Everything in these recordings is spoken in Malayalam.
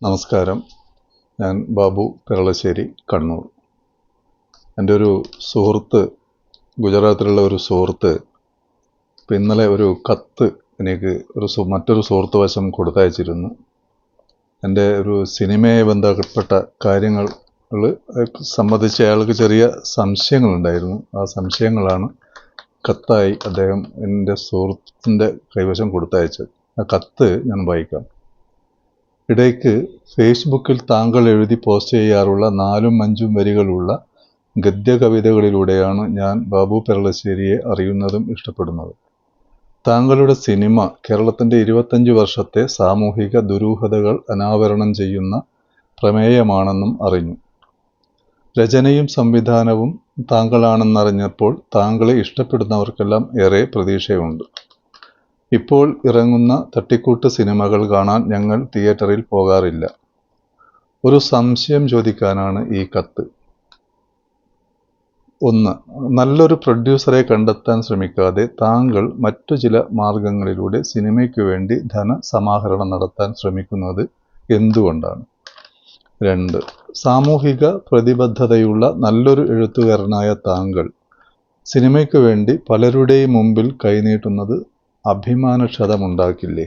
നമസ്കാരം. ഞാൻ ബാബു പെരളശ്ശേരി, കണ്ണൂർ. എൻ്റെ ഒരു സുഹൃത്ത്, ഗുജറാത്തിലുള്ള ഒരു സുഹൃത്ത് ഇന്നലെ ഒരു കത്ത് എനിക്ക് മറ്റൊരു സുഹൃത്ത് വശം കൊടുത്തയച്ചിരുന്നു. എൻ്റെ ഒരു സിനിമയെ ബന്ധപ്പെട്ട കാര്യങ്ങൾ സംബന്ധിച്ച് അയാൾക്ക് ചെറിയ സംശയങ്ങളുണ്ടായിരുന്നു. ആ സംശയങ്ങളാണ് കത്തായി അദ്ദേഹം എൻ്റെ സുഹൃത്തിൻ്റെ കൈവശം കൊടുത്തയച്ചത്. ആ കത്ത് ഞാൻ വായിക്കാം. ഇടയ്ക്ക് ഫേസ്ബുക്കിൽ താങ്കൾ എഴുതി പോസ്റ്റ് ചെയ്യാറുള്ള 4-5 വരികളുള്ള ഗദ്യകവിതകളിലൂടെയാണ് ഞാൻ ബാബു പെരളശ്ശേരിയെ അറിയുന്നതും ഇഷ്ടപ്പെടുന്നത്. താങ്കളുടെ സിനിമ കേരളത്തിൻ്റെ 25 വർഷത്തെ സാമൂഹിക ദുരൂഹതകൾ അനാവരണം ചെയ്യുന്ന പ്രമേയമാണെന്നും അറിഞ്ഞു. രചനയും സംവിധാനവും താങ്കളാണെന്നറിഞ്ഞപ്പോൾ താങ്കളെ ഇഷ്ടപ്പെടുന്നവർക്കെല്ലാം ഏറെ പ്രതീക്ഷയുണ്ട്. ഇപ്പോൾ ഇറങ്ങുന്ന തട്ടിക്കൂട്ട് സിനിമകൾ കാണാൻ ഞങ്ങൾ തിയേറ്ററിൽ പോകാറില്ല. ഒരു സംശയം ചോദിക്കാനാണ് ഈ കത്ത്. 1. നല്ലൊരു പ്രൊഡ്യൂസറെ കണ്ടെത്താൻ ശ്രമിക്കാതെ താങ്കൾ മറ്റു ചില മാർഗങ്ങളിലൂടെ സിനിമയ്ക്കു വേണ്ടി ധനസമാഹരണം നടത്താൻ ശ്രമിക്കുന്നത് എന്തുകൊണ്ടാണ്? 2. സാമൂഹിക പ്രതിബദ്ധതയുള്ള നല്ലൊരു എഴുത്തുകാരനായ താങ്കൾ സിനിമയ്ക്കു വേണ്ടി പലരുടെയും മുമ്പിൽ കൈനീട്ടുന്നത് അഭിമാനക്ഷതമുണ്ടാക്കില്ലേ?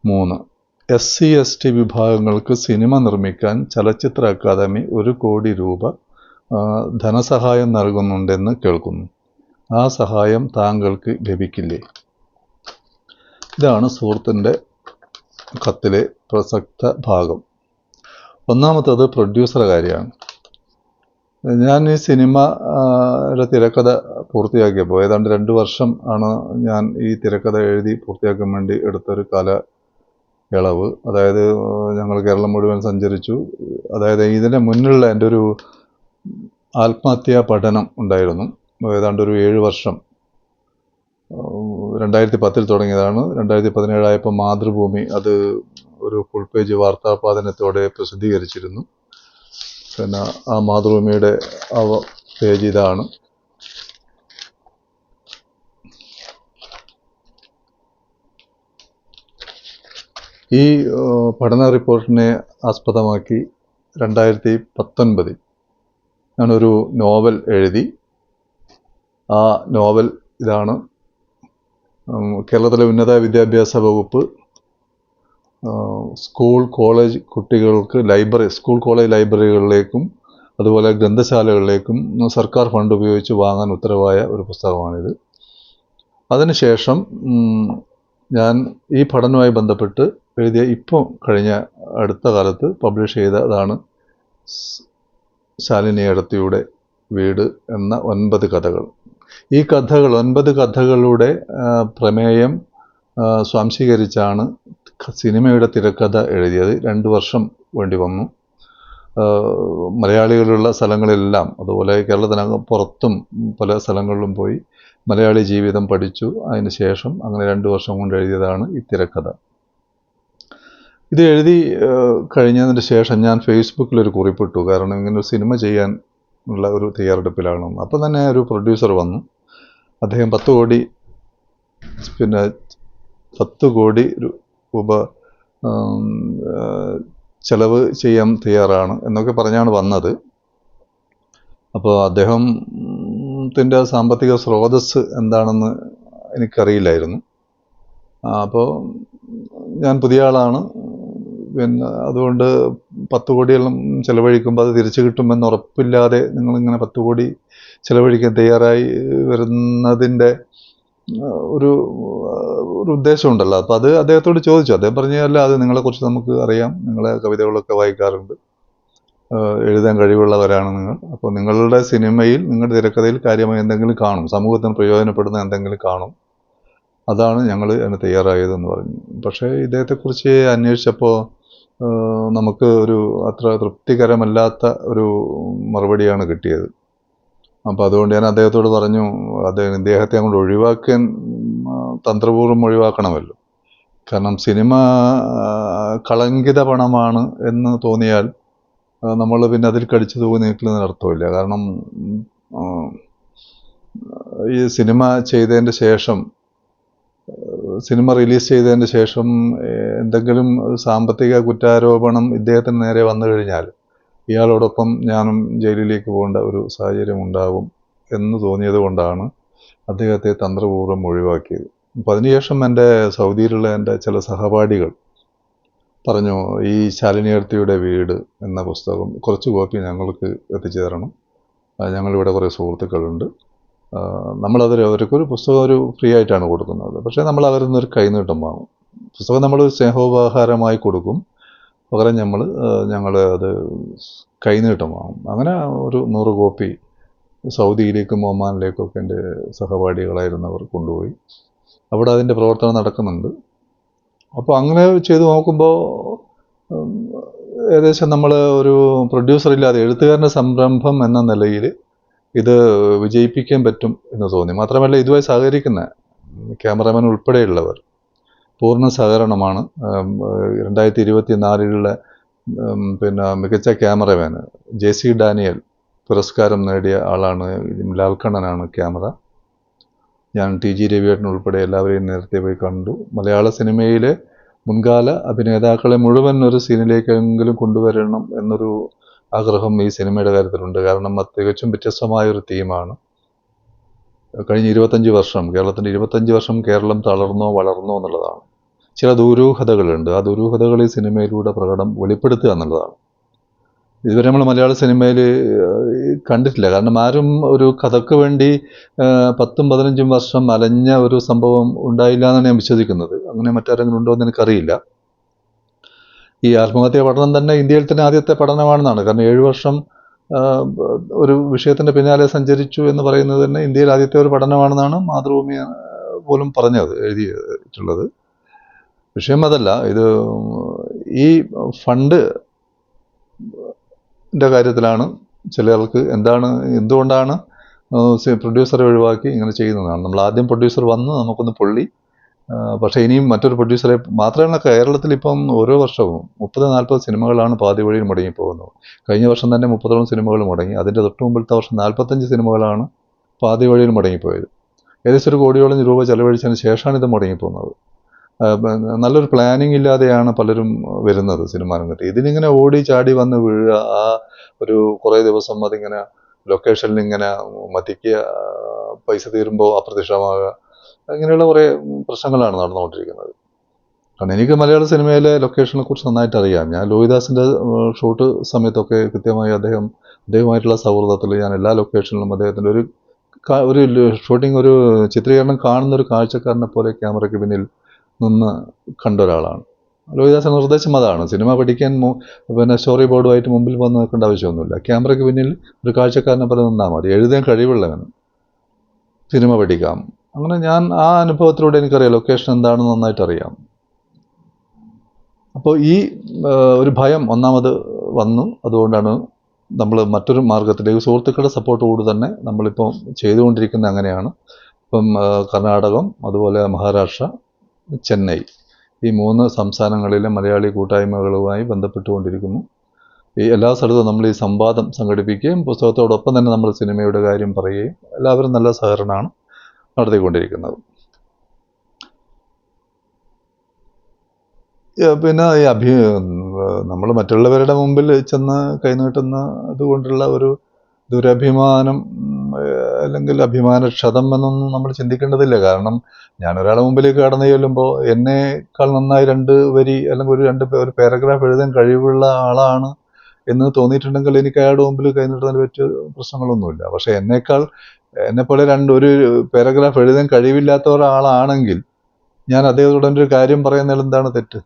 3. SC/ST വിഭാഗങ്ങൾക്ക് സിനിമ നിർമ്മിക്കാൻ ചലച്ചിത്ര അക്കാദമി 1 കോടി രൂപ ധനസഹായം നൽകുന്നുണ്ടെന്ന് കേൾക്കുന്നു. ആ സഹായം താങ്കൾക്ക് ലഭിക്കില്ലേ? ഇതാണ് സുഹൃത്തിൻ്റെ കത്തിലെ പ്രസക്ത ഭാഗം. ഒന്നാമത്തത് പ്രൊഡ്യൂസറുടെ കാര്യമാണ്. ഞാൻ ഈ സിനിമയുടെ തിരക്കഥ പൂർത്തിയാക്കിയപ്പോൾ ഏതാണ്ട് 2 വർഷം ആണ് ഞാൻ ഈ തിരക്കഥ എഴുതി പൂർത്തിയാക്കാൻ വേണ്ടി എടുത്തൊരു കാലയളവ്. അതായത് ഞങ്ങൾ കേരളം മുഴുവൻ സഞ്ചരിച്ചു. അതായത് ഇതിന് മുന്നിലുള്ള എൻ്റെ ഒരു ആത്മഹത്യാ പഠനം ഉണ്ടായിരുന്നു. ഏതാണ്ട് ഒരു 7 വർഷം. 2010 തുടങ്ങിയതാണ്. 2017 ആയപ്പോൾ മാതൃഭൂമി അത് ഒരു ഫുൾ പേജ് വാർത്താപാദനത്തോടെ പ്രസിദ്ധീകരിച്ചിരുന്നു. പിന്നെ ആ മാതൃഭൂമിയുടെ പേജ് ഇതാണ്. ഈ പഠന റിപ്പോർട്ടിനെ ആസ്പദമാക്കി 2019 ഞാനൊരു നോവൽ എഴുതി. ആ നോവൽ ഇതാണ്. കേരളത്തിലെ ഉന്നത വിദ്യാഭ്യാസ വകുപ്പ് സ്കൂൾ കോളേജ് കുട്ടികൾക്ക് സ്കൂൾ കോളേജ് ലൈബ്രറികളിലേക്കും അതുപോലെ ഗ്രന്ഥശാലകളിലേക്കും സർക്കാർ ഫണ്ട് ഉപയോഗിച്ച് വാങ്ങാൻ ഉത്തരവായ ഒരു പുസ്തകമാണിത്. അതിനുശേഷം ഞാൻ ഈ പഠനവുമായി ബന്ധപ്പെട്ട് എഴുതിയ കഴിഞ്ഞ അടുത്ത കാലത്ത് പബ്ലിഷ് ചെയ്തതാണ് ശാലിനി എടത്തിയുടെ വീട് എന്ന 9 കഥകൾ. ഈ 9 കഥകളുടെ പ്രമേയം സ്വാംശീകരിച്ചാണ് സിനിമയുടെ തിരക്കഥ എഴുതിയത്. 2 വർഷം വേണ്ടി വന്നു. മലയാളികളുള്ള സ്ഥലങ്ങളിലെല്ലാം, അതുപോലെ കേരളത്തിനകം പുറത്തും പല സ്ഥലങ്ങളിലും പോയി മലയാളി ജീവിതം പഠിച്ചു. അതിന് ശേഷം അങ്ങനെ 2 വർഷം കൊണ്ട് എഴുതിയതാണ് ഈ തിരക്കഥ. ഇത് എഴുതി കഴിഞ്ഞതിന് ശേഷം ഞാൻ ഫേസ്ബുക്കിലൊരു കുറിപ്പിട്ടു. കാരണം ഇങ്ങനൊരു സിനിമ ചെയ്യാൻ ഉള്ള ഒരു തയ്യാറെടുപ്പിലാണ്. അപ്പോൾ തന്നെ ഒരു പ്രൊഡ്യൂസർ വന്നു. അദ്ദേഹം 10 കോടി രൂപ ചെലവ് ചെയ്യാൻ തയ്യാറാണ് എന്നൊക്കെ പറഞ്ഞാണ് വന്നത്. അപ്പോൾ അദ്ദേഹത്തിൻ്റെ സാമ്പത്തിക സ്രോതസ്സ് എന്താണെന്ന് എനിക്കറിയില്ലായിരുന്നു. അപ്പോൾ ഞാൻ പുതിയ ആളാണ്. പിന്നെ അതുകൊണ്ട് 10 കോടിയെല്ലാം ചിലവഴിക്കുമ്പോൾ അത് തിരിച്ചു കിട്ടുമെന്ന് ഉറപ്പില്ലാതെ നിങ്ങളിങ്ങനെ 10 കോടി ചിലവഴിക്കാൻ തയ്യാറായി വരുന്നതിൻ്റെ ഒരു ഉദ്ദേശമുണ്ടല്ലോ. അപ്പോൾ അത് അദ്ദേഹത്തോട് ചോദിച്ചു. അദ്ദേഹം പറഞ്ഞല്ല, അത് നിങ്ങളെക്കുറിച്ച് നമുക്ക് അറിയാം, നിങ്ങളെ കവിതകളൊക്കെ വായിക്കാറുണ്ട്, എഴുതാൻ കഴിവുള്ളവരാണ് നിങ്ങൾ. അപ്പോൾ നിങ്ങളുടെ സിനിമയിൽ, നിങ്ങളുടെ തിരക്കഥയിൽ കാര്യമായി എന്തെങ്കിലും കാണും, സമൂഹത്തിന് പ്രയോജനപ്പെടുന്ന എന്തെങ്കിലും കാണും, അതാണ് ഞങ്ങൾ അതിന് തയ്യാറായതെന്ന് പറഞ്ഞു. പക്ഷേ ഇദ്ദേഹത്തെക്കുറിച്ച് അന്വേഷിച്ചപ്പോൾ നമുക്ക് അത്ര തൃപ്തികരമല്ലാത്ത ഒരു മറുപടിയാണ് കിട്ടിയത്. അപ്പോൾ അതുകൊണ്ട് ഞാൻ അദ്ദേഹത്തോട് പറഞ്ഞു, ഇദ്ദേഹത്തെ അങ്ങോട്ട് ഒഴിവാക്കാൻ തന്ത്രപൂർവ്വം ഒഴിവാക്കണമല്ലോ. കാരണം സിനിമ കളങ്കിത പണമാണ് എന്ന് തോന്നിയാൽ നമ്മൾ പിന്നെ അതിൽ കടിച്ചു തൂങ്ങി നിൽക്കുന്നതിന് അർത്ഥമില്ല. കാരണം ഈ സിനിമ ചെയ്തതിൻ്റെ ശേഷം സിനിമ റിലീസ് ചെയ്തതിന് ശേഷം എന്തെങ്കിലും സാമ്പത്തിക കുറ്റാരോപണം ഇദ്ദേഹത്തിന് നേരെ വന്നു കഴിഞ്ഞാൽ ഇയാളോടൊപ്പം ഞാനും ജയിലിലേക്ക് പോകേണ്ട ഒരു സാഹചര്യം ഉണ്ടാകും എന്ന് തോന്നിയത് കൊണ്ടാണ് അദ്ദേഹത്തെ തന്ത്രപൂർവ്വം ഒഴിവാക്കിയത്. അപ്പം അതിനുശേഷം എൻ്റെ സൗദിയിലുള്ള എൻ്റെ ചില സഹപാഠികൾ പറഞ്ഞു, ഈ ശാലിനിയർത്തിയുടെ വീട് എന്ന പുസ്തകം കുറച്ച് കോപ്പി ഞങ്ങൾക്ക് എത്തിച്ചു തരണം, ഞങ്ങളിവിടെ കുറേ സുഹൃത്തുക്കളുണ്ട്, അവർക്കൊരു പുസ്തകം ഒരു ഫ്രീ ആയിട്ടാണ് കൊടുക്കുന്നത്, പക്ഷേ നമ്മൾ അവരിൽ നിന്നൊരു കൈനീട്ടം വാങ്ങും. പുസ്തകം നമ്മൾ സ്നേഹോപഹാരമായി കൊടുക്കും, പകരം ഞങ്ങൾ അത് കൈനീട്ടം വാങ്ങും. അങ്ങനെ ഒരു 100 കോപ്പി സൗദിയിലേക്കും ഒമാനിലേക്കൊക്കെ എൻ്റെ സഹപാഠികളായിരുന്നവർ കൊണ്ടുപോയി. അവിടെ അതിൻ്റെ പ്രവർത്തനം നടക്കുന്നുണ്ട്. അപ്പോൾ അങ്ങനെ ചെയ്ത് നോക്കുമ്പോൾ ഏകദേശം നമ്മൾ ഒരു പ്രൊഡ്യൂസറില്ലാതെ എഴുത്തുകാരൻ്റെ സംരംഭം എന്ന നിലയിൽ ഇത് വിജയിപ്പിക്കാൻ പറ്റും എന്ന് തോന്നി. മാത്രമല്ല ഇതുമായി സഹകരിക്കുന്ന ക്യാമറാമാൻ ഉൾപ്പെടെയുള്ളവർ പൂർണ്ണ സഹകരണമാണ്. 2024 മികച്ച ക്യാമറമാൻ JC ഡാനിയൽ പുരസ്കാരം നേടിയ ആളാണ്. ലാൽക്കണ്ണനാണ് ക്യാമറ. ഞാൻ TG രവിയേട്ടൻ ഉൾപ്പെടെ എല്ലാവരെയും നേരത്തെ പോയി കണ്ടു. മലയാള സിനിമയിലെ മുൻകാല അഭിനേതാക്കളെ മുഴുവൻ ഒരു സീനിലേക്കെങ്കിലും കൊണ്ടുവരണം എന്നൊരു ആഗ്രഹം ഈ സിനിമയുടെ കാര്യത്തിലുണ്ട്. കാരണം അത് തികച്ചും വ്യത്യസ്തമായൊരു തീമാണ്. കഴിഞ്ഞ 25 വർഷം കേരളത്തിൻ്റെ 25 വർഷം കേരളം തളർന്നോ വളർന്നോ എന്നുള്ളതാണ്. ചില ദുരൂഹതകളുണ്ട്. ആ ദുരൂഹതകൾ ഈ സിനിമയിലൂടെ വെളിപ്പെടുത്തുക എന്നുള്ളതാണ്. ഇതുവരെ നമ്മൾ മലയാള സിനിമയിൽ കണ്ടിട്ടില്ല. കാരണം ആരും ഒരു കഥയ്ക്ക് വേണ്ടി 10-15 വർഷം അലഞ്ഞ ഒരു സംഭവം ഉണ്ടായില്ല എന്നാണ് ഞാൻ വിശ്വസിക്കുന്നത്. അങ്ങനെ മറ്റാരെങ്കിലും ഉണ്ടോ എന്ന് എനിക്കറിയില്ല. ഈ ആത്മഹത്യാ പഠനം തന്നെ ഇന്ത്യയിൽ തന്നെ ആദ്യത്തെ പഠനമാണെന്നാണ്. കാരണം 7 വർഷം ഒരു വിഷയത്തിൻ്റെ പിന്നാലെ സഞ്ചരിച്ചു എന്ന് പറയുന്നത് തന്നെ ഇന്ത്യയിൽ ആദ്യത്തെ ഒരു പഠനമാണെന്നാണ് മാതൃഭൂമി പോലും എഴുതിയിട്ടുള്ളത്. വിഷയം അതല്ല. ഇത് ഈ ഫണ്ട് കാര്യത്തിലാണ് ചിലർക്ക് എന്തുകൊണ്ടാണ് പ്രൊഡ്യൂസറെ ഒഴിവാക്കി ഇങ്ങനെ ചെയ്യുന്നതാണ്. നമ്മൾ ആദ്യം പ്രൊഡ്യൂസർ വന്ന് നമുക്കൊന്ന് പൊള്ളി, പക്ഷേ ഇനിയും മറ്റൊരു പ്രൊഡ്യൂസറെ മാത്രമല്ല, കേരളത്തിൽ ഇപ്പം ഓരോ വർഷവും 30-40 സിനിമകളാണ് പാതി വഴിയിൽ മുടങ്ങിപ്പോകുന്നത്. കഴിഞ്ഞ വർഷം തന്നെ 30ഓളം സിനിമകൾ മുടങ്ങി. അതിൻ്റെ തൊട്ട് മുമ്പിലത്തെ വർഷം 45 സിനിമകളാണ് പാതി വഴിയിൽ മുടങ്ങിപ്പോയത്. ഏകദേശം 1 കോടിയോളം രൂപ ചെലവഴിച്ചതിന് ശേഷമാണ് ഇത് മുടങ്ങിപ്പോകുന്നത്. നല്ലൊരു പ്ലാനിങ് ഇല്ലാതെയാണ് പലരും വരുന്നത് സിനിമാ രംഗത്ത്. ഇതിനിങ്ങനെ ഓടി ചാടി വന്ന് വീഴുക, ആ ഒരു കുറേ ദിവസം അതിങ്ങനെ ലൊക്കേഷനിൽ ഇങ്ങനെ മതിക്കുക, പൈസ തീരുമ്പോൾ അപ്രത്യക്ഷമാകുക, അങ്ങനെയുള്ള കുറേ പ്രശ്നങ്ങളാണ് നടന്നുകൊണ്ടിരിക്കുന്നത്. കാരണം എനിക്ക് മലയാള സിനിമയിലെ ലൊക്കേഷനെ കുറിച്ച് നന്നായിട്ട് അറിയാം. ഞാൻ ലോഹിദാസിൻ്റെ ഷൂട്ട് സമയത്തൊക്കെ കൃത്യമായി അദ്ദേഹമായിട്ടുള്ള സൗഹൃദത്തിൽ ഞാൻ എല്ലാ ലൊക്കേഷനിലും അദ്ദേഹത്തിൻ്റെ ഒരു ഷൂട്ടിംഗ്, ഒരു ചിത്രീകരണം കാണുന്ന ഒരു കാഴ്ചക്കാരനെ പോലെ ക്യാമറയ്ക്ക് പിന്നിൽ നിന്ന് കണ്ട ഒരാളാണ്. ലോഹിദാസിൻ്റെ നിർദ്ദേശം അതാണ്. സിനിമ പഠിക്കാൻ സ്റ്റോറി ബോർഡുമായിട്ട് മുമ്പിൽ വന്ന് നിൽക്കേണ്ട ആവശ്യമൊന്നുമില്ല. ക്യാമറയ്ക്ക് പിന്നിൽ ഒരു കാഴ്ചക്കാരനെ പോലെ നിന്നാൽ മതി. എഴുതാൻ കഴിവുള്ളവന് സിനിമ പഠിക്കാം. അങ്ങനെ ഞാൻ ആ അനുഭവത്തിലൂടെ എനിക്കറിയാം ലൊക്കേഷൻ എന്താണെന്ന് നന്നായിട്ട് അറിയാം. അപ്പോൾ ഈ ഒരു ഭയം ഒന്നാമത് വന്നു. അതുകൊണ്ടാണ് നമ്മൾ മറ്റൊരു മാർഗത്തിലേക്ക് സുഹൃത്തുക്കളുടെ സപ്പോർട്ട് കൂടി തന്നെ നമ്മളിപ്പോൾ ചെയ്തുകൊണ്ടിരിക്കുന്നത്. അങ്ങനെയാണ് ഇപ്പം കർണാടകം, അതുപോലെ മഹാരാഷ്ട്ര, ചെന്നൈ, ഈ 3 സംസ്ഥാനങ്ങളിലെ മലയാളി കൂട്ടായ്മകളുമായി ബന്ധപ്പെട്ടുകൊണ്ടിരിക്കുന്നു. ഈ എല്ലാ സ്ഥലത്തും നമ്മൾ ഈ സംവാദം സംഘടിപ്പിക്കുകയും പുസ്തകത്തോടൊപ്പം തന്നെ നമ്മൾ സിനിമയുടെ കാര്യം പറയുകയും എല്ലാവരും നല്ല സഹകരണമാണ് നടത്തിക്കൊണ്ടിരിക്കുന്നത്. പിന്നെ നമ്മൾ മറ്റുള്ളവരുടെ മുമ്പിൽ ചെന്ന് കൈനീട്ടുന്ന അതുകൊണ്ടുള്ള ഒരു ദുരഭിമാനം അല്ലെങ്കിൽ അഭിമാനക്ഷതം എന്നൊന്നും നമ്മൾ ചിന്തിക്കേണ്ടതില്ല. കാരണം ഞാനൊരാളെ മുമ്പിലേക്ക് കടന്നു ചെല്ലുമ്പോൾ എന്നേക്കാൾ നന്നായി 2 വരി അല്ലെങ്കിൽ ഒരു പാരഗ്രാഫ് എഴുതാൻ കഴിവുള്ള ആളാണ് എന്ന് തോന്നിയിട്ടുണ്ടെങ്കിൽ എനിക്ക് അയാളുടെ മുമ്പിൽ കൈനീട്ടുന്നതിന് പറ്റിയ പ്രശ്നങ്ങളൊന്നുമില്ല. പക്ഷേ എന്നെപ്പോലെ ഒരു പാരഗ്രാഫ് എഴുതാൻ കഴിവില്ലാത്ത ഒരാളാണെങ്കിൽ ഞാൻ അദ്ദേഹത്തോട് ഒരു കാര്യം പറയുന്നതിൽ എന്താണ് തെറ്റ്?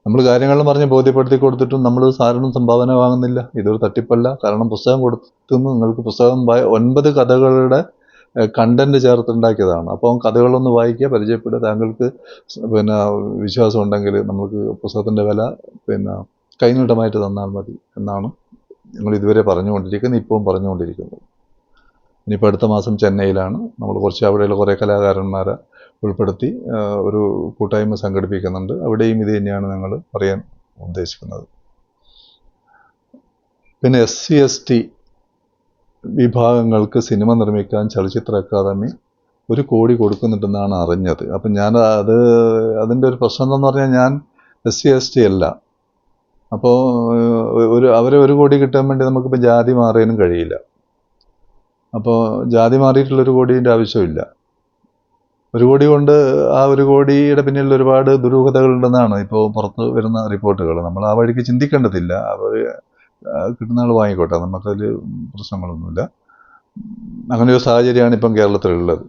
നമ്മൾ കാര്യങ്ങളും പറഞ്ഞ് ബോധ്യപ്പെടുത്തി കൊടുത്തിട്ടും നമ്മൾ സാറിനും സംഭാവന വാങ്ങുന്നില്ല. ഇതൊരു തട്ടിപ്പല്ല. കാരണം പുസ്തകം കൊടുത്തുനിന്ന് നിങ്ങൾക്ക് പുസ്തകം 9 കഥകളുടെ കണ്ടന്റ് ചേർത്തുണ്ടാക്കിയതാണ്. അപ്പോൾ കഥകളൊന്ന് വായിക്കുക, പരിചയപ്പെടുക. താങ്കൾക്ക് വിശ്വാസം ഉണ്ടെങ്കിൽ നമുക്ക് പുസ്തകത്തിൻ്റെ വില കൈനീട്ടമായിട്ട് തന്നാൽ മതി എന്നാണ് ഞങ്ങൾ ഇതുവരെ പറഞ്ഞുകൊണ്ടിരിക്കുന്നത്, ഇപ്പം പറഞ്ഞുകൊണ്ടിരിക്കുന്നത്. ഇനിയിപ്പോൾ അടുത്ത മാസം ചെന്നൈയിലാണ്. നമ്മൾ അവിടെയുള്ള കുറേ കലാകാരന്മാരെ ഉൾപ്പെടുത്തി ഒരു കൂട്ടായ്മ സംഘടിപ്പിക്കുന്നുണ്ട്. അവിടെയും ഇത് തന്നെയാണ് ഞങ്ങൾ പറയാൻ ഉദ്ദേശിക്കുന്നത്. പിന്നെ SC ST വിഭാഗങ്ങൾക്ക് സിനിമ നിർമ്മിക്കാൻ ചലച്ചിത്ര അക്കാദമി 1 കോടി കൊടുക്കുന്നുണ്ടെന്നാണ് അറിഞ്ഞത്. അപ്പം ഞാൻ അതിൻ്റെ ഒരു പ്രശ്നം എന്താണെന്ന് പറഞ്ഞാൽ ഞാൻ SC/ST അല്ല. അപ്പോൾ അവരെ 1 കോടി കിട്ടാൻ വേണ്ടി നമുക്കിപ്പോൾ ജാതി മാറാനും കഴിയില്ല. അപ്പോൾ ജാതി മാറിയിട്ടുള്ള 1 കോടീൻ്റെ ആവശ്യമില്ല. 1 കോടി കൊണ്ട് ആ 1 കോടിയുടെ പിന്നിൽ ഒരുപാട് ദുരൂഹതകളുണ്ടെന്നാണ് ഇപ്പോൾ പുറത്ത് വരുന്ന റിപ്പോർട്ടുകൾ. നമ്മൾ ആ വഴിക്ക് ചിന്തിക്കേണ്ടതില്ല. അവർ കിട്ടുന്ന ആൾ വാങ്ങിക്കോട്ടെ, നമുക്കതിൽ പ്രശ്നങ്ങളൊന്നുമില്ല. അങ്ങനെയൊരു സാഹചര്യമാണ് ഇപ്പം കേരളത്തിലുള്ളത്.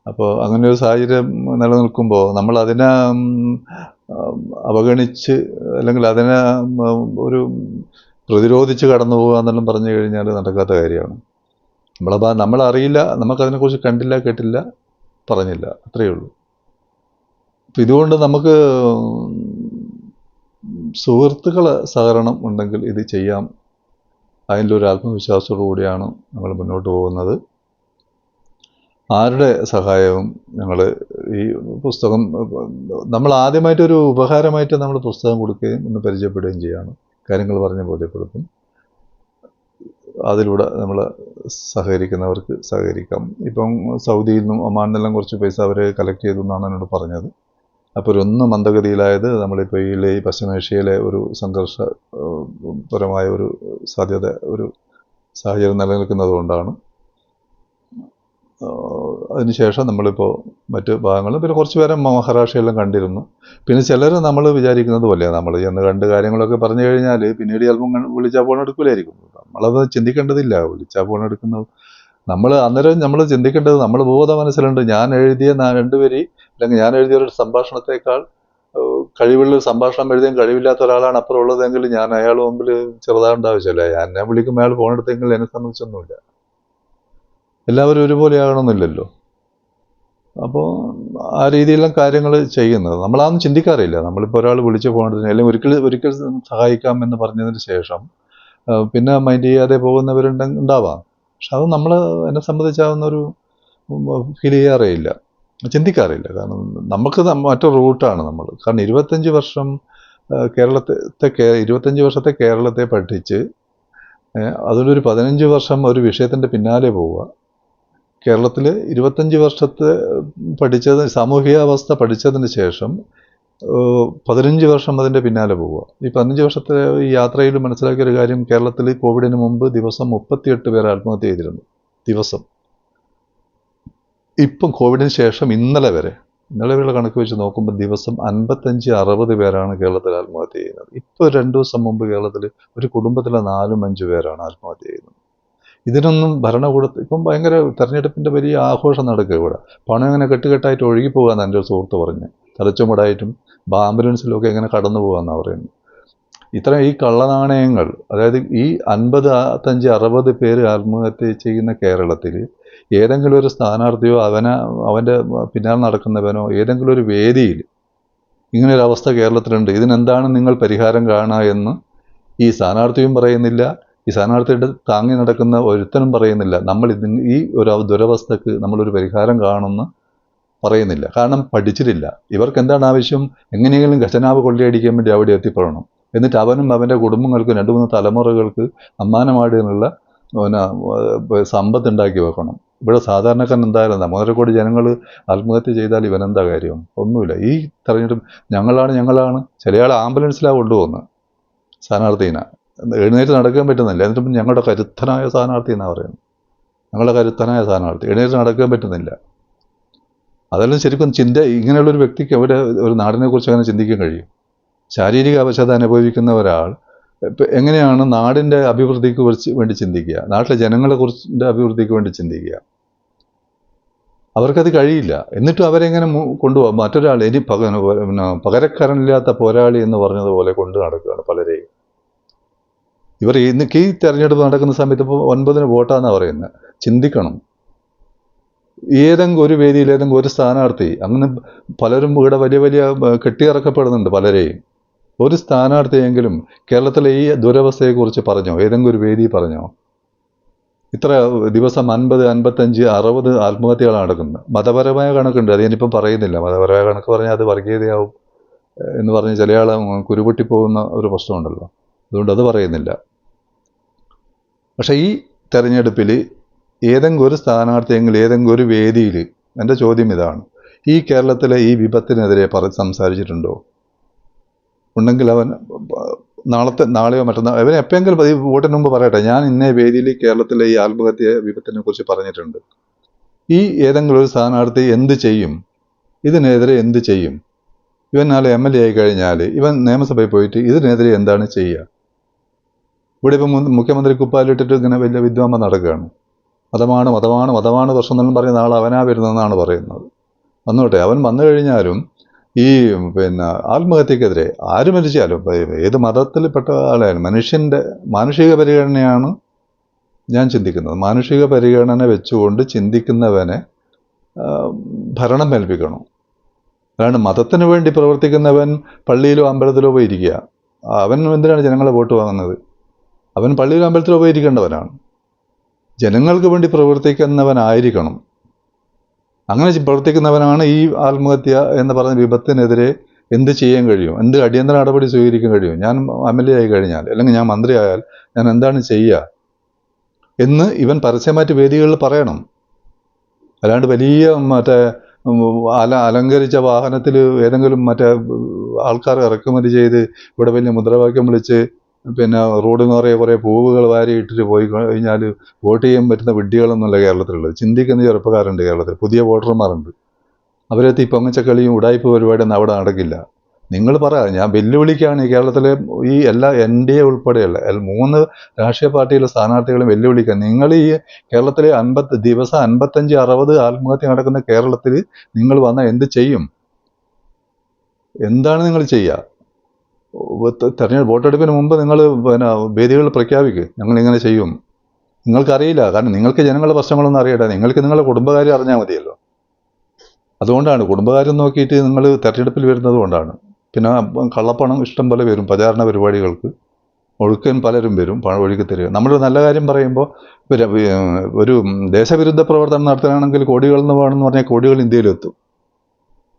അപ്പോൾ അങ്ങനെയൊരു സാഹചര്യം നിലനിൽക്കുമ്പോൾ നമ്മളതിനെ അവഗണിച്ച് അല്ലെങ്കിൽ അതിനെ ഒരു പ്രതിരോധിച്ച് കടന്നു പോകുക എന്നെല്ലാം പറഞ്ഞു കഴിഞ്ഞാൽ നടക്കാത്ത കാര്യമാണ്. നമ്മളറിയില്ല, നമുക്കതിനെക്കുറിച്ച് കണ്ടില്ല, കേട്ടില്ല, പറഞ്ഞില്ല, അത്രയേ ഉള്ളൂ. അപ്പം ഇതുകൊണ്ട് നമുക്ക് സുഹൃത്തുക്കളെ സഹകരണം ഉണ്ടെങ്കിൽ ഇത് ചെയ്യാം. അതിൻ്റെ ഒരു ആത്മവിശ്വാസത്തോടു കൂടിയാണ് നമ്മൾ മുന്നോട്ട് പോകുന്നത്. ആരുടെ സഹായവും ഞങ്ങൾ ഈ പുസ്തകം നമ്മൾ ആദ്യമായിട്ടൊരു ഉപഹാരമായിട്ട് നമ്മൾ പുസ്തകം കൊടുക്കുകയും ഒന്ന് പരിചയപ്പെടുകയും ചെയ്യാണ്. കാര്യങ്ങൾ പറഞ്ഞ് ബോധ്യപ്പെടുത്തും. അതിലൂടെ നമ്മൾ സഹകരിക്കുന്നവർക്ക് സഹകരിക്കാം. ഇപ്പം സൗദിയിൽ നിന്നും ഒമാനിൽ നിന്നെല്ലാം കുറച്ച് പൈസ അവർ കളക്ട് ചെയ്തു എന്നാണ് എന്നോട് പറഞ്ഞത്. അപ്പോൾ ഒന്ന് മന്ദഗതിയിലായത് നമ്മളിപ്പോൾ ഈ പശ്ചിമേഷ്യയിലെ ഒരു സംഘർഷപരമായ ഒരു സാധ്യത, ഒരു സാഹചര്യം നിലനിൽക്കുന്നത് കൊണ്ടാണ്. അതിനുശേഷം നമ്മളിപ്പോൾ മറ്റ് ഭാഗങ്ങൾ പിന്നെ കുറച്ച് പേരെ മഹാരാഷ്ട്രയെല്ലാം കണ്ടിരുന്നു. പിന്നെ ചിലർ നമ്മൾ വിചാരിക്കുന്നത് പോലെയാണ്. നമ്മൾ ചെന്ന് കണ്ട് കാര്യങ്ങളൊക്കെ പറഞ്ഞു കഴിഞ്ഞാൽ പിന്നീട് ചിലപ്പം വിളിച്ചാൽ ഫോൺ എടുക്കില്ലായിരിക്കും. നമ്മളത് ചിന്തിക്കേണ്ടതില്ല. വിളിച്ചാൽ ഫോൺ എടുക്കുന്നത് അന്നേരം നമ്മൾ ചിന്തിക്കേണ്ടത് നമ്മൾ ബോധ മനസ്സിലുണ്ട്. ഞാൻ എഴുതിയ 2 വരി അല്ലെങ്കിൽ ഞാൻ എഴുതിയ ഒരു സംഭാഷണത്തെക്കാൾ കഴിവുള്ള സംഭാഷണം എഴുതാൻ കഴിവില്ലാത്ത ഒരാളാണ് അപ്പുറം ഉള്ളതെങ്കിൽ ഞാൻ അയാൾ മുമ്പിൽ ചെറുതാകേണ്ട ആവശ്യമില്ല. എന്നെ വിളിക്കുമ്പോൾ അയാൾ ഫോൺ എടുത്തെങ്കിൽ എന്നെ സംബന്ധിച്ചൊന്നുമില്ല. എല്ലാവരും ഒരുപോലെ ആകണമെന്നില്ലല്ലോ. അപ്പോൾ ആ രീതിയിലുള്ള കാര്യങ്ങൾ ചെയ്യുന്നത് നമ്മളതൊന്നും ചിന്തിക്കാറില്ല. നമ്മളിപ്പോൾ ഒരാൾ വിളിച്ച് ഫോൺ എടുത്ത് അല്ലെങ്കിൽ ഒരിക്കൽ സഹായിക്കാം എന്ന് പറഞ്ഞതിന് ശേഷം പിന്നെ മൈൻഡ് ചെയ്യാതെ പോകുന്നവരുണ്ടാവാം. പക്ഷെ അത് എന്നെ സംബന്ധിച്ചാവുന്നൊരു ഫീൽ ചെയ്യാറേ ഇല്ല, ചിന്തിക്കാറില്ല. കാരണം നമുക്ക് മറ്റൊരു റൂട്ടാണ് നമ്മൾ. കാരണം 25 വർഷം 25 വർഷത്തെ കേരളത്തെ പഠിച്ച് അതിലൊരു 15 വർഷം ഒരു വിഷയത്തിൻ്റെ പിന്നാലെ പോവുക. കേരളത്തിൽ 25 വർഷത്തെ സാമൂഹികാവസ്ഥ പഠിച്ചതിന് ശേഷം 15 വർഷം അതിൻ്റെ പിന്നാലെ പോവുക. ഈ 15 വർഷത്തെ ഈ യാത്രയിൽ മനസ്സിലാക്കിയൊരു കാര്യം, കേരളത്തിൽ കോവിഡിന് മുമ്പ് ദിവസം 38 പേർ ആത്മഹത്യ ചെയ്തിരുന്നു. ദിവസം. ഇപ്പം കോവിഡിന് ശേഷം ഇന്നലെ വരെയുള്ള കണക്ക് വെച്ച് നോക്കുമ്പോൾ ദിവസം 55-60 പേരാണ് കേരളത്തിൽ ആത്മഹത്യ ചെയ്യുന്നത്. ഇപ്പോൾ 2 ദിവസം മുമ്പ് കേരളത്തിൽ ഒരു കുടുംബത്തിലെ 4-5 പേരാണ് ആത്മഹത്യ ചെയ്യുന്നത്. ഇതിനൊന്നും ഭരണകൂടത്തിൽ ഇപ്പം ഭയങ്കര തെരഞ്ഞെടുപ്പിൻ്റെ വലിയ ആഘോഷം നടക്കുക ഇവിടെ. പണം ഇങ്ങനെ കെട്ടുകെട്ടായിട്ട് ഒഴുകി പോകാമെന്ന് എൻ്റെ ഒരു സുഹൃത്ത് പറഞ്ഞ്. തലച്ചുമടായിട്ടും ആംബുലൻസിലൊക്കെ ഇങ്ങനെ കടന്നു പോകാമെന്നാണ് പറയുന്നത്. ഈ കള്ളനാണയങ്ങൾ, അതായത് ഈ 50, 55, 60 പേര് ആത്മഹത്യ ചെയ്യുന്ന കേരളത്തിൽ ഏതെങ്കിലും ഒരു സ്ഥാനാർത്ഥിയോ അവൻ്റെ പിന്നാലെ നടക്കുന്നവനോ ഏതെങ്കിലും ഒരു വേദിയിൽ ഇങ്ങനൊരു അവസ്ഥ കേരളത്തിലുണ്ട്, ഇതിനെന്താണ് നിങ്ങൾ പരിഹാരം കാണുക എന്ന് ഈ സ്ഥാനാർത്ഥിയും പറയുന്നില്ല, ഈ സ്ഥാനാർത്ഥിയുടെ താങ്ങി നടക്കുന്ന ഒരുത്തനും പറയുന്നില്ല. ഈ ഒരു ദുരവസ്ഥക്ക് നമ്മളൊരു പരിഹാരം കാണുമെന്ന് പറയുന്നില്ല. കാരണം പഠിച്ചിട്ടില്ല. ഇവർക്ക് എന്താണ് ആവശ്യം? എങ്ങനെയെങ്കിലും ഖജനാവ് കൊള്ളയടിക്കാൻ വേണ്ടി അവിടെ എത്തിപ്പെടണം. എന്നിട്ട് അവനും അവൻ്റെ കുടുംബങ്ങൾക്കും 2-3 തലമുറകൾക്ക് അമ്മാനമാടിനുള്ള സമ്പത്ത് ഉണ്ടാക്കി വെക്കണം. ഇവിടെ സാധാരണക്കാരൻ എന്തായാലും 1.5 കോടി ജനങ്ങൾ ആത്മഹത്യ ചെയ്താൽ ഇവനെന്താ കാര്യം? ഒന്നുമില്ല. ഈ തെരഞ്ഞെടുപ്പ് ഞങ്ങളാണ് ചിലയാൾ ആംബുലൻസിലാണ് കൊണ്ടുപോകുന്നത് സ്ഥാനാർത്ഥീനെ. എഴുന്നേറ്റ് നടക്കാൻ പറ്റുന്നില്ല. എന്നിട്ടും ഞങ്ങളുടെ കരുത്തനായ സ്ഥാനാർത്ഥി എന്നാണ് പറയുന്നത്. ഞങ്ങളുടെ കരുത്തനായ സ്ഥാനാർത്ഥി എഴുന്നേറ്റ് നടക്കാൻ പറ്റുന്നില്ല. അതെല്ലാം ശരിക്കും ഇങ്ങനെയുള്ളൊരു വ്യക്തിക്ക് ഒരു നാടിനെക്കുറിച്ച് അങ്ങനെ ചിന്തിക്കാൻ കഴിയും? ശാരീരിക അവശത അനുഭവിക്കുന്ന ഒരാൾ എങ്ങനെയാണ് നാടിൻ്റെ അഭിവൃദ്ധിക്ക് വേണ്ടി ചിന്തിക്കുക? നാട്ടിലെ ജനങ്ങളെക്കുറിച്ചിൻ്റെ അഭിവൃദ്ധിക്ക് വേണ്ടി ചിന്തിക്കുക? അവർക്കത് കഴിയില്ല. എന്നിട്ടും അവരെങ്ങനെ കൊണ്ടുപോകാം? മറ്റൊരാൾ പകരക്കാരനില്ലാത്ത പോരാളി എന്ന് പറഞ്ഞതുപോലെ കൊണ്ടു നടക്കുകയാണ് പലരെയും. ഇവർ ഈ തെരഞ്ഞെടുപ്പ് നടക്കുന്ന സമയത്ത് ഇപ്പോൾ 9-ന് വോട്ടാന്നാണ് പറയുന്നത്. ചിന്തിക്കണം. ഏതെങ്കിലും ഒരു വേദിയിൽ ഏതെങ്കിലും ഒരു സ്ഥാനാർത്ഥി, അങ്ങനെ പലരും ഇവിടെ വലിയ വലിയ കെട്ടിയിറക്കപ്പെടുന്നുണ്ട് പലരെയും. ഒരു സ്ഥാനാർത്ഥിയെങ്കിലും കേരളത്തിലെ ഈ ദുരവസ്ഥയെക്കുറിച്ച് പറഞ്ഞോ? ഏതെങ്കിലും ഒരു വേദി പറഞ്ഞോ? ഇത്ര ദിവസം 50, 55, 60 ആത്മഹത്യകളാണ് നടക്കുന്നത്. മതപരമായ കണക്കുണ്ട്, അത് ഞാനിപ്പം പറയുന്നില്ല. മതപരമായ കണക്ക് പറഞ്ഞാൽ അത് വർഗീയതയാവും എന്ന് പറഞ്ഞ് ചില ആൾ കുരുപൊട്ടിപ്പോകുന്ന ഒരു പ്രശ്നമുണ്ടല്ലോ. അതുകൊണ്ട് അത് പറയുന്നില്ല. പക്ഷേ ഈ തെരഞ്ഞെടുപ്പിൽ ഏതെങ്കിലും ഒരു സ്ഥാനാർത്ഥിയെങ്കിലും ഏതെങ്കിലും ഒരു വേദിയിൽ, എൻ്റെ ചോദ്യം ഇതാണ്, ഈ കേരളത്തിലെ ഈ വിപത്തിനെതിരെ സംസാരിച്ചിട്ടുണ്ടോ? ഉണ്ടെങ്കിൽ അവൻ നാളെയോ മറ്റന്നാൾ അവൻ എപ്പോഴെങ്കിലും ഈ വോട്ടിന് മുമ്പ് പറയട്ടെ, ഞാൻ ഇന്നേ വേദിയിൽ കേരളത്തിലെ ഈ ആത്മഹത്യ വിപത്തിനെ കുറിച്ച് പറഞ്ഞിട്ടുണ്ട്. ഈ ഏതെങ്കിലും ഒരു സ്ഥാനാർത്ഥി എന്ത് ചെയ്യും? ഇതിനെതിരെ എന്ത് ചെയ്യും? ഇവൻ നാളെ MLA ആയി കഴിഞ്ഞാൽ ഇവൻ നിയമസഭയിൽ പോയിട്ട് ഇതിനെതിരെ എന്താണ് ചെയ്യുക? ഇവിടെ ഇപ്പം മുഖ്യമന്ത്രി കുപ്പാലിട്ടിട്ട് ഇങ്ങനെ വലിയ വിദ്വാമ നടക്കുകയാണ്. മതമാണ് മതമാണ് മതമാണ് പ്രശ്നം എന്നും പറഞ്ഞ നാളെ അവനാ വരുന്നതെന്നാണ് പറയുന്നത്. വന്നോട്ടെ, അവൻ വന്നു കഴിഞ്ഞാലും ഈ ആത്മഹത്യക്കെതിരെ ആര് മരിച്ചാലും ഏത് മതത്തിൽപ്പെട്ട ആളായാലും മനുഷ്യൻ്റെ മാനുഷിക പരിഗണനയാണ് ഞാൻ ചിന്തിക്കുന്നത്. മാനുഷിക പരിഗണന വെച്ചുകൊണ്ട് ചിന്തിക്കുന്നവനെ ഭരണം ഏൽപ്പിക്കണം. അല്ലാണ്ട് മതത്തിന് വേണ്ടി പ്രവർത്തിക്കുന്നവൻ പള്ളിയിലോ അമ്പലത്തിലോ പോയി ഇരിക്കുക. അവൻ എന്തിനാണ് ജനങ്ങളെ വോട്ട് വാങ്ങുന്നത്? അവൻ പള്ളിയിലോ അമ്പലത്തിലോ പോയി ഇരിക്കേണ്ടവനാണ്. ജനങ്ങൾക്ക് വേണ്ടി പ്രവർത്തിക്കുന്നവനായിരിക്കണം. അങ്ങനെ പ്രവർത്തിക്കുന്നവനാണ് ഈ ആത്മഹത്യ എന്ന് പറഞ്ഞ വിപത്തിനെതിരെ എന്ത് ചെയ്യാൻ കഴിയും, എന്ത് അടിയന്തര നടപടി സ്വീകരിക്കാൻ കഴിയും. ഞാൻ MLA ആയി കഴിഞ്ഞാൽ, അല്ലെങ്കിൽ ഞാൻ മന്ത്രിയായാൽ ഞാൻ എന്താണ് ചെയ്യുക എന്ന് ഇവൻ പരസ്യമായിട്ട് വേദികളിൽ പറയണം. അല്ലാണ്ട് വലിയ അലങ്കരിച്ച വാഹനത്തിൽ ഏതെങ്കിലും ആൾക്കാർ ഇറക്കുമതി ചെയ്ത് ഇവിടെ വലിയ മുദ്രാവാക്യം വിളിച്ച് റോഡ് നിറയെ കുറേ പൂവുകൾ വാരി ഇട്ടിട്ട് പോയി കഴിഞ്ഞാൽ വോട്ട് ചെയ്യാൻ പറ്റുന്ന വിഡ്ഢികളൊന്നുമല്ല കേരളത്തിലുള്ളത്. ചിന്തിക്കുന്ന ചെറുപ്പക്കാരുണ്ട് കേരളത്തിൽ, പുതിയ വോട്ടർമാരുണ്ട്. അവരത്ത് ഈ പൊങ്ങച്ചക്കളിയും ഉടായ്പ പരിപാടിയൊന്നും അവിടെ നടക്കില്ല. നിങ്ങൾ പറ, ഞാൻ വെല്ലുവിളിക്കാണ് ഈ കേരളത്തിലെ ഈ എല്ലാ NDA ഉൾപ്പെടെയുള്ള 3 രാഷ്ട്രീയ പാർട്ടിയിലെ സ്ഥാനാർത്ഥികളും വെല്ലുവിളിക്കാൻ. നിങ്ങൾ ഈ കേരളത്തിലെ ദിവസം 55-60 ആത്മഹത്യ നടക്കുന്ന കേരളത്തിൽ നിങ്ങൾ വന്നാൽ എന്ത് ചെയ്യും? എന്താണ് നിങ്ങൾ ചെയ്യുക? വോട്ടെടുപ്പിന് മുമ്പ് നിങ്ങൾ വേദികൾ പ്രഖ്യാപിക്കുക, ഞങ്ങളിങ്ങനെ ചെയ്യും. നിങ്ങൾക്കറിയില്ല, കാരണം നിങ്ങൾക്ക് ജനങ്ങളുടെ പ്രശ്നങ്ങളൊന്നും അറിയട്ടെ. നിങ്ങൾക്ക് നിങ്ങളുടെ കുടുംബകാര്യം അറിഞ്ഞാൽ മതിയല്ലോ. അതുകൊണ്ടാണ് കുടുംബകാര്യം നോക്കിയിട്ട് നിങ്ങൾ തെരഞ്ഞെടുപ്പിൽ വരുന്നത് കൊണ്ടാണ്. പിന്നെ കള്ളപ്പണം ഇഷ്ടം പോലെ വരും പ്രചാരണ പരിപാടികൾക്ക്, ഒഴുക്കൻ പലരും വരും, പണം ഒഴുക്കി തരിക. നമ്മളൊരു നല്ല കാര്യം പറയുമ്പോൾ ഒരു ദേശവിരുദ്ധ പ്രവർത്തനം നടത്തുകയാണെങ്കിൽ കോടികൾ എന്ന് വേണമെന്ന് പറഞ്ഞാൽ കോടികൾ ഇന്ത്യയിലെത്തും.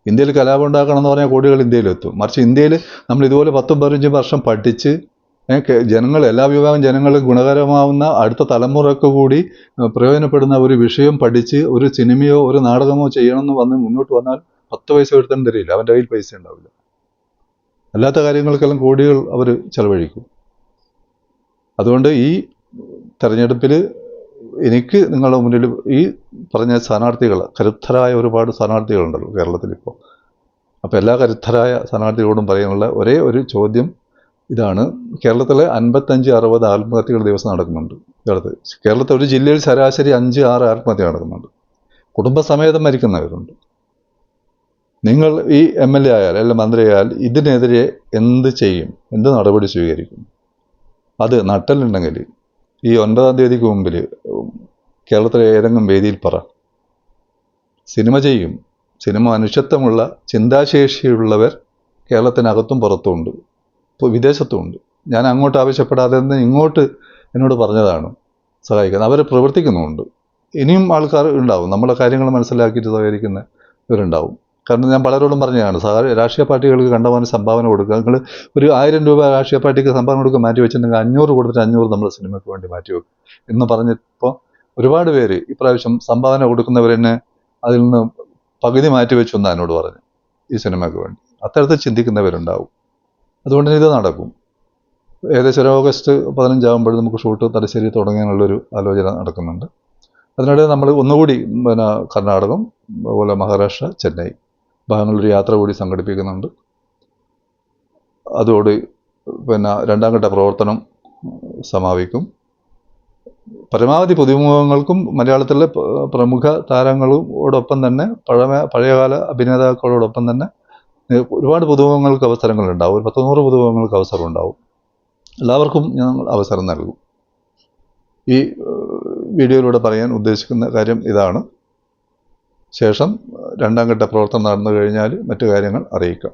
ഇന്ത്യയിൽ കലാപം ഉണ്ടാക്കണം എന്ന് പറഞ്ഞാൽ കോടികൾ ഇന്ത്യയിലെത്തും. മറിച്ച് ഇന്ത്യയിൽ നമ്മൾ ഇതുപോലെ 10-15 വർഷം പഠിച്ച് ജനങ്ങൾ, എല്ലാ വിഭാഗം ജനങ്ങളും ഗുണകരമാവുന്ന അടുത്ത തലമുറക്ക് കൂടി പ്രയോജനപ്പെടുന്ന ഒരു വിഷയം പഠിച്ച് ഒരു സിനിമയോ ഒരു നാടകമോ ചെയ്യണമെന്ന് മുന്നോട്ട് വന്നാൽ 10 പൈസ എടുത്താലും തരില്ല, അവൻ്റെ കയ്യിൽ പൈസ ഉണ്ടാവില്ല. അല്ലാത്ത കാര്യങ്ങൾക്കെല്ലാം കോടികൾ അവർ ചെലവഴിക്കും. അതുകൊണ്ട് ഈ തെരഞ്ഞെടുപ്പിൽ എനിക്ക് നിങ്ങളുടെ മുന്നിൽ ഈ പറഞ്ഞ സ്ഥാനാർത്ഥികൾ, കരുത്തരായ ഒരുപാട് സ്ഥാനാർത്ഥികളുണ്ടല്ലോ കേരളത്തിലിപ്പോൾ. അപ്പോൾ എല്ലാ കരുത്തരായ സ്ഥാനാർത്ഥികളോടും പറയാനുള്ള ഒരേ ഒരു ചോദ്യം ഇതാണ്. കേരളത്തിലെ 55-60 ആത്മഹത്യകൾ ദിവസം നടക്കുന്നുണ്ട്. കേരളത്തിൽ ഒരു ജില്ലയിൽ ശരാശരി 5-6 ആത്മഹത്യ നടക്കുന്നുണ്ട്. കുടുംബസമേതം മരിക്കുന്നവരുണ്ട്. നിങ്ങൾ ഈ MLA ആയാൽ അല്ലെങ്കിൽ മന്ത്രിയായാൽ ഇതിനെതിരെ എന്ത് ചെയ്യും? എന്ത് നടപടി സ്വീകരിക്കും? അത് നട്ടലുണ്ടെങ്കിൽ ഈ 9-ാം തീയതിക്ക് മുമ്പിൽ കേരളത്തിലെ ഏതെങ്കിലും വേദിയിൽ പറ. സിനിമ ചെയ്യും. സിനിമ മനുഷ്യത്വമുള്ള ചിന്താശേഷിയുള്ളവർ കേരളത്തിനകത്തും പുറത്തുമുണ്ട്, ഇപ്പോൾ വിദേശത്തുമുണ്ട്. ഞാൻ അങ്ങോട്ട് ആവശ്യപ്പെടാതെ തന്നെ ഇങ്ങോട്ട് എന്നോട് പറഞ്ഞതാണ് സഹായിക്കുന്നത്. അവർ പ്രവർത്തിക്കുന്നുമുണ്ട്. ഇനിയും ആൾക്കാർ ഉണ്ടാവും, നമ്മളെ കാര്യങ്ങൾ മനസ്സിലാക്കിയിട്ട് സഹകരിക്കുന്നവരുണ്ടാവും. കാരണം ഞാൻ പലരോടും പറഞ്ഞതാണ്, രാഷ്ട്രീയ പാർട്ടികൾക്ക് കണ്ടമാനം സംഭാവന കൊടുക്കുക. നിങ്ങൾ ഒരു 1000 രൂപ രാഷ്ട്രീയ പാർട്ടിക്ക് സംഭാവന കൊടുക്കാൻ മാറ്റി വെച്ചിട്ടുണ്ടെങ്കിൽ 500 കൊടുത്തിട്ട് 500 നമ്മൾ സിനിമയ്ക്ക് വേണ്ടി മാറ്റി വെക്കും എന്ന് പറഞ്ഞപ്പോൾ ഒരുപാട് പേര് ഇപ്രാവശ്യം സംഭാവന കൊടുക്കുന്നവരെന്നെ അതിൽ നിന്ന് പകുതി മാറ്റി വെച്ചു എന്നാണ് എന്നോട് പറഞ്ഞു, ഈ സിനിമയ്ക്ക് വേണ്ടി. അത്തരത്തിൽ ചിന്തിക്കുന്നവരുണ്ടാവും. അതുകൊണ്ട് ഇത് നടക്കും. ഏകദേശം ഒരു ഓഗസ്റ്റ് 15 ആകുമ്പോഴും നമുക്ക് ഷൂട്ട് തലശ്ശേരി തുടങ്ങാനുള്ളൊരു ആലോചന നടക്കുന്നുണ്ട്. അതിനിടെ നമ്മൾ ഒന്നുകൂടി കർണാടകം, അതുപോലെ മഹാരാഷ്ട്ര, ചെന്നൈ ഭാഗങ്ങളൊരു യാത്ര കൂടി സംഘടിപ്പിക്കുന്നുണ്ട്. അതോട് 2ാം ഘട്ട പ്രവർത്തനം സമാപിക്കും. പരമാവധി പുതുമുഖങ്ങൾക്കും മലയാളത്തിലെ പ്രമുഖ താരങ്ങളോടൊപ്പം തന്നെ പഴയകാല അഭിനേതാക്കളോടൊപ്പം തന്നെ ഒരുപാട് പുതുമുഖങ്ങൾക്ക് അവസരങ്ങളുണ്ടാവും. ഒരു 10-100 പുതുമുഖങ്ങൾക്ക് അവസരം ഉണ്ടാവും. എല്ലാവർക്കും ഞങ്ങൾ അവസരം നൽകും. ഈ വീഡിയോയിലൂടെ പറയാൻ ഉദ്ദേശിക്കുന്ന കാര്യം ഇതാണ്. ശേഷം 2ാം ഘട്ട പ്രവർത്തനം നടന്നു കഴിഞ്ഞാൽ മറ്റു കാര്യങ്ങൾ അറിയിക്കാം.